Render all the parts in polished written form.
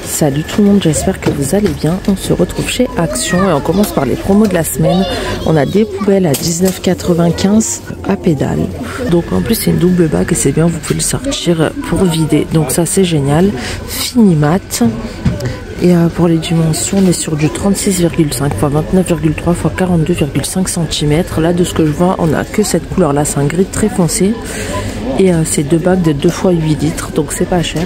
Salut tout le monde, j'espère que vous allez bien. On se retrouve chez Action et on commence par les promos de la semaine. On a des poubelles à 19,95 à pédale. Donc en plus c'est une double bague et c'est bien, vous pouvez le sortir pour vider. Donc ça c'est génial. Finimat. Et pour les dimensions, on est sur du 36,5 x 29,3 x 42,5 cm. Là de ce que je vois, on a que cette couleur là, c'est un gris très foncé. Et c'est deux bagues de 2 x 8 litres, donc c'est pas cher.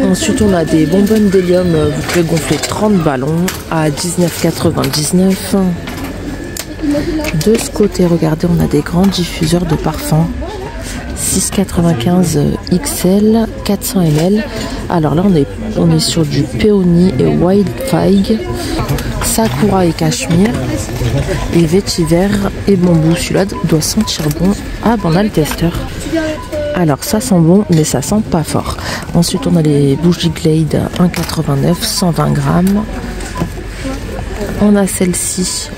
Ensuite on a des bonbonnes d'hélium, vous pouvez gonfler 30 ballons à 19,99. De ce côté, regardez, on a des grands diffuseurs de parfums 6,95 XL 400 ml. Alors là on est sur du Peony et Wild Fig, Sakura et Cachemire, et vétiver et bambou. Celui-là doit sentir bon. Ah ben on a le testeur. Alors ça sent bon mais ça sent pas fort. Ensuite on a les bougies Glade 1,89 120 grammes. On a celle-ci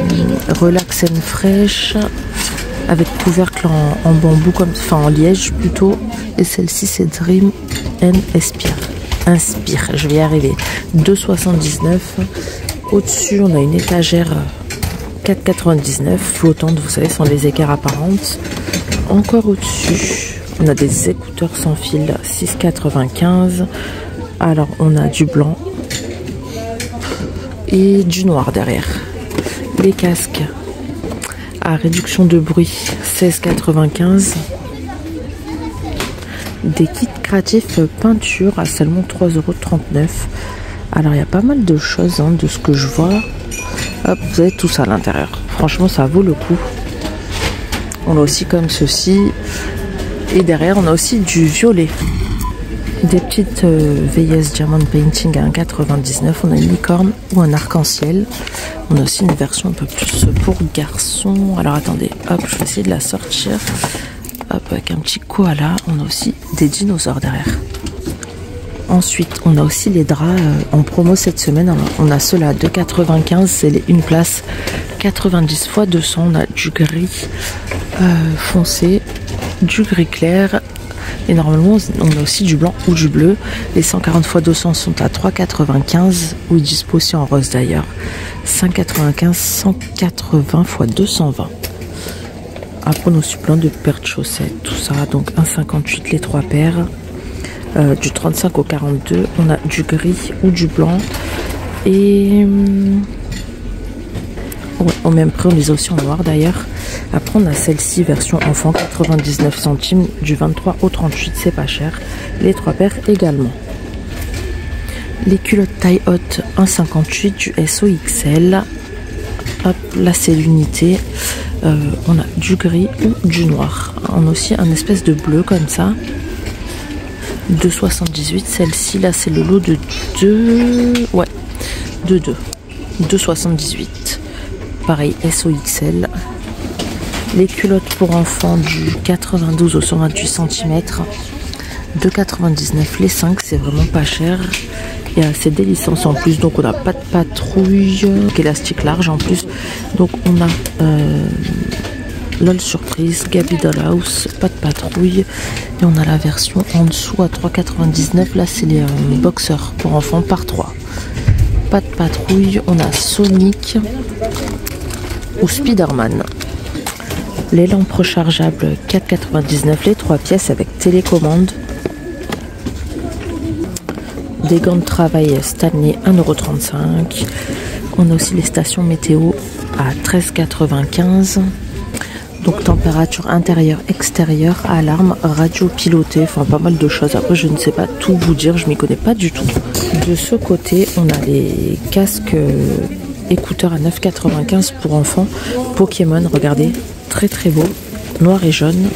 Relax and Fresh avec couvercle en bambou, en liège plutôt. Et celle-ci c'est Dream and Inspire, je vais y arriver. 2,79. Au-dessus on a une étagère 4,99 flottante, vous savez, sans les écarts apparentes. Encore au-dessus on a des écouteurs sans fil 6,95. Alors on a du blanc et du noir derrière. Les casques à réduction de bruit 16,95. Des kits créatifs peinture à seulement 3,39 €. Alors il y a pas mal de choses de ce que je vois. Hop, vous avez tout ça à l'intérieur. Franchement ça vaut le coup. On a aussi comme ceci. Et derrière on a aussi du violet. Des petites VS Diamond Painting à 1,99. On a une licorne ou un arc-en-ciel. On a aussi une version un peu plus pour garçons. Alors attendez, hop, je vais essayer de la sortir. Hop, avec un petit koala. On a aussi des dinosaures derrière. Ensuite, on a aussi les draps en promo cette semaine. Alors, on a ceux-là à 2,95. C'est une place 90 x 200. On a du gris foncé, du gris clair. Et normalement, on a aussi du blanc ou du bleu. Les 140 x 200 sont à 3,95. Ou ils disposent aussi en rose d'ailleurs. 5,95, 180 x 220. Après, on a aussi plein de paires de chaussettes, tout ça. Donc 1,58 les 3 paires. Du 35 au 42. On a du gris ou du blanc. Et ouais, au même prix, on les a aussi en noir d'ailleurs. Après, on a celle-ci, version enfant, 99 centimes, du 23 au 38, c'est pas cher. Les 3 paires également. Les culottes taille haute, 1,58, du SOXL. Hop, là c'est l'unité. On a du gris ou du noir. On a aussi un espèce de bleu comme ça. 2,78. Celle-ci, là c'est le lot de 2. Ouais, de 2. 2,78. Pareil, SOXL. Les culottes pour enfants du 92 au 128 cm. 2,99 les 5, c'est vraiment pas cher. Et c'est des licences en plus, donc on n'a pas de patrouille, élastique large en plus. Donc on a LOL Surprise, Gabi Dollhouse, pas de patrouille. Et on a la version en dessous à 3,99. Là c'est les boxers pour enfants par 3. Pas de patrouille. On a Sonic ou Spider-Man. Les lampes rechargeables 4,99 les 3 pièces avec télécommande. Des gants de travail Stanley 1,35 €. On a aussi les stations météo à 13,95 €. Donc température intérieure, extérieure, alarme, radio pilotée, enfin pas mal de choses. Après je ne sais pas tout vous dire, je m'y connais pas du tout. De ce côté on a les casques écouteurs à 9,95 € pour enfants. Pokémon, regardez, très très beau, noir et jaune.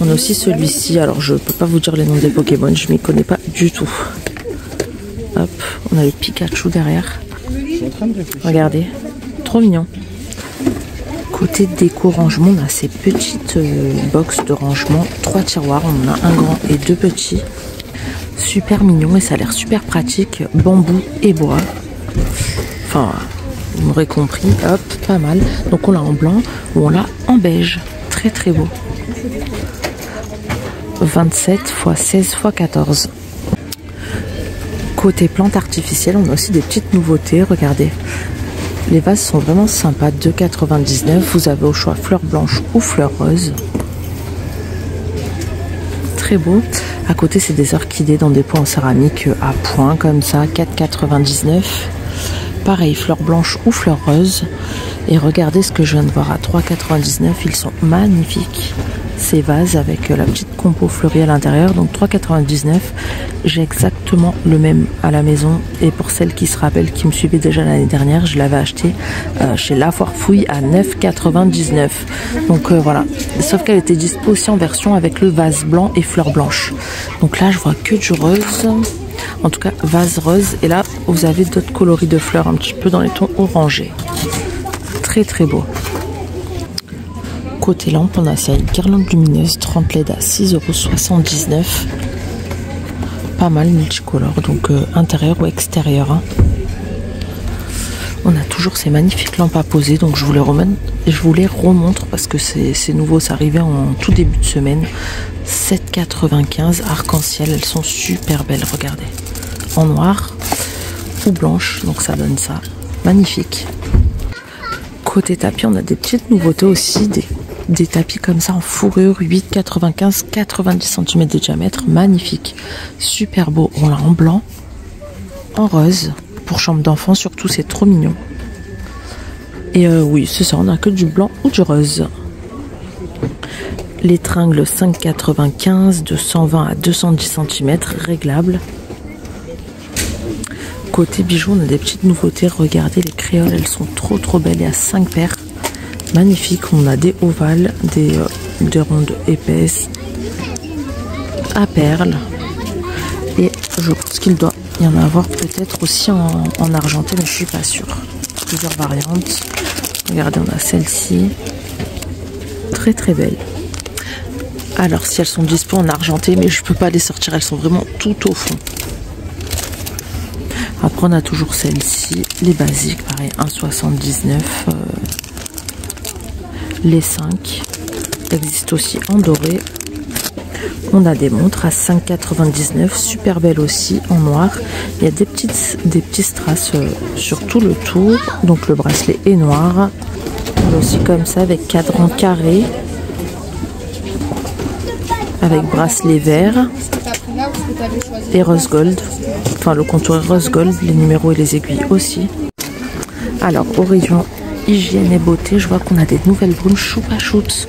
On a aussi celui-ci, alors je peux pas vous dire les noms des Pokémon, je m'y connais pas du tout. Hop, on a le Pikachu derrière. Regardez, trop mignon. Côté déco rangement, on a ces petites box de rangement, 3 tiroirs, on en a un grand et 2 petits. Super mignon et ça a l'air super pratique, bambou et bois. Enfin, vous m'aurez compris, hop, pas mal. Donc on l'a en blanc ou on l'a en beige, très très beau. 27 x 16 x 14. Côté plantes artificielles, on a aussi des petites nouveautés. Regardez, les vases sont vraiment sympas, 2,99 €. Vous avez au choix fleurs blanches ou fleurs roses. Très beau. À côté, c'est des orchidées dans des pots en céramique à point comme ça, 4,99 €. Pareil, fleurs blanches ou fleurs roses. Et regardez ce que je viens de voir à 3,99 €. Ils sont magnifiques. Ces vases avec la petite compo fleurie à l'intérieur. Donc 3,99 €. J'ai exactement le même à la maison. Et pour celles qui se rappellent, qui me suivaient déjà l'année dernière, je l'avais acheté chez La Foire Fouille à 9,99 €. Donc voilà. Sauf qu'elle était dispo aussi en version avec le vase blanc et fleurs blanches. Donc là, je vois que du rose. En tout cas, vase rose. Et là, vous avez d'autres coloris de fleurs un petit peu dans les tons orangés. Très très beau. Côté lampe, on a ça, une guirlande lumineuse 30 LED à 6,79 €. Pas mal multicolore, donc intérieur ou extérieur. Hein. On a toujours ces magnifiques lampes à poser, donc je vous les remontre parce que c'est nouveau, ça arrivait en tout début de semaine. 7,95 € arc-en-ciel, elles sont super belles, regardez. En noir ou blanche, donc ça donne ça. Magnifique. Côté tapis, on a des petites nouveautés aussi, des tapis comme ça en fourrure, 8,95 €, 90 cm de diamètre, magnifique, super beau. On l'a en blanc, en rose, pour chambre d'enfant surtout, c'est trop mignon. Et oui, c'est ça, on a que du blanc ou du rose. Les tringles 5,95 €, de 120 à 210 cm, réglable. Côté bijoux, on a des petites nouveautés. Regardez les créoles, elles sont trop belles. Il y a 5 paires. Magnifiques. On a des ovales, des rondes épaisses, à perles. Et je pense qu'il doit y en avoir peut-être aussi en argenté, mais je suis pas sûre. Plusieurs variantes. Regardez, on a celle-ci. Très belle. Alors, si elles sont dispo en argenté, mais je peux pas les sortir, elles sont vraiment tout au fond. Après, on a toujours celle-ci, les basiques, pareil, 1,79 €. Les 5 existent aussi en doré. On a des montres à 5,99 €, super belles aussi, en noir. Il y a des petits strass sur tout le tour. Donc le bracelet est noir. On a aussi comme ça avec cadran carré. Avec bracelet vert. Et rose gold. Enfin, le contour est rose gold, les numéros et les aiguilles aussi. Alors, au rayon hygiène et beauté, je vois qu'on a des nouvelles brumes Choupa Choups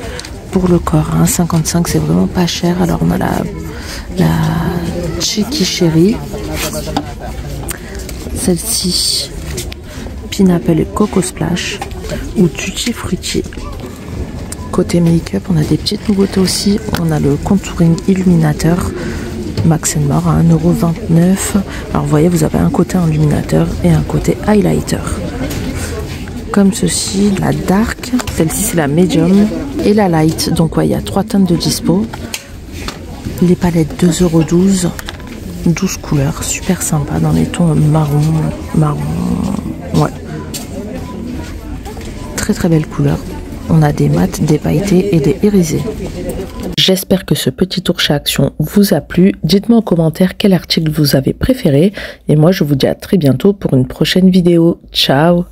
pour le corps. 1,55 €, c'est vraiment pas cher. Alors, on a la Cheeky Cherry. Celle-ci, Pineapple et Coco Splash. Ou Tutti Frutti. Côté make-up, on a des petites nouveautés aussi. On a le contouring illuminateur Max & More à 1,29 €. Alors vous voyez, vous avez un côté illuminateur et un côté highlighter. Comme ceci, la dark, celle-ci c'est la medium et la light. Donc ouais, il y a 3 teintes de dispo. Les palettes 2,12 €, 12 couleurs, super sympa dans les tons marron, ouais. Très belle couleur. On a des mats, des pailletés et des irisés. J'espère que ce petit tour chez Action vous a plu. Dites-moi en commentaire quel article vous avez préféré. Et moi, je vous dis à très bientôt pour une prochaine vidéo. Ciao!